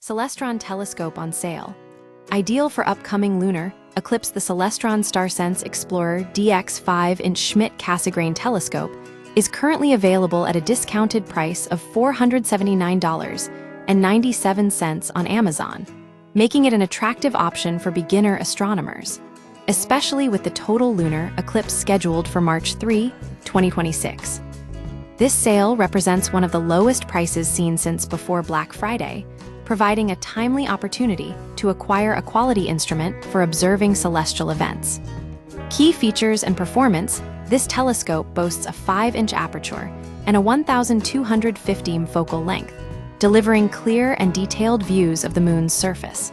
Celestron telescope on sale. Ideal for upcoming lunar eclipse, the Celestron StarSense Explorer DX 5-inch Schmidt-Cassegrain telescope is currently available at a discounted price of $479.97 on Amazon, making it an attractive option for beginner astronomers, especially with the total lunar eclipse scheduled for March 3, 2026. This sale represents one of the lowest prices seen since before Black Friday, providing a timely opportunity to acquire a quality instrument for observing celestial events. Key features and performance: this telescope boasts a 5-inch aperture and a 1,250 focal length, delivering clear and detailed views of the Moon's surface.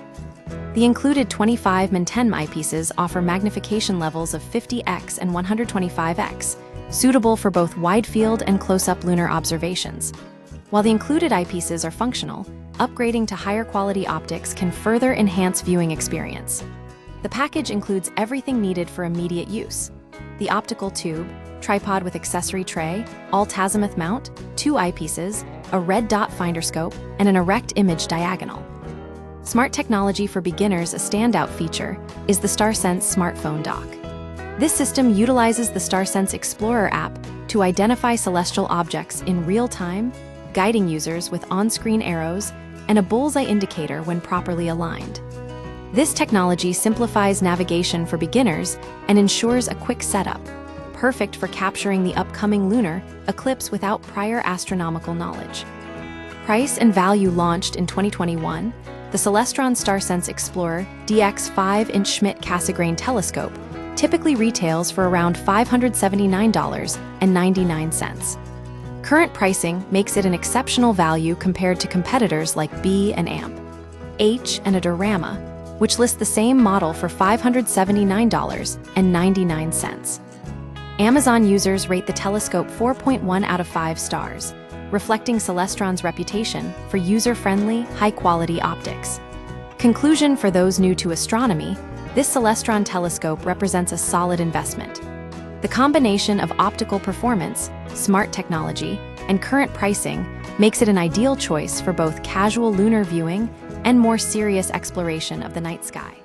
The included 25 10 eyepieces offer magnification levels of 50x and 125x, suitable for both wide-field and close-up lunar observations. While the included eyepieces are functional, upgrading to higher quality optics can further enhance viewing experience. The package includes everything needed for immediate use: the optical tube, tripod with accessory tray, all-azimuth mount, 2 eyepieces, a red dot finder scope, and an erect image diagonal. Smart technology for beginners: a standout feature is the StarSense smartphone dock. This system utilizes the StarSense Explorer app to identify celestial objects in real time, guiding users with on-screen arrows and a bullseye indicator when properly aligned. This technology simplifies navigation for beginners and ensures a quick setup, perfect for capturing the upcoming lunar eclipse without prior astronomical knowledge. Price and value: launched in 2021, the Celestron StarSense Explorer DX 5-inch Schmidt-Cassegrain telescope typically retails for around $579.99. Current pricing makes it an exceptional value compared to competitors like B and AMP, H and Adorama, which list the same model for $579.99. Amazon users rate the telescope 4.1 out of 5 stars, reflecting Celestron's reputation for user-friendly, high-quality optics. Conclusion: for those new to astronomy, this Celestron telescope represents a solid investment. The combination of optical performance, smart technology, and current pricing makes it an ideal choice for both casual lunar viewing and more serious exploration of the night sky.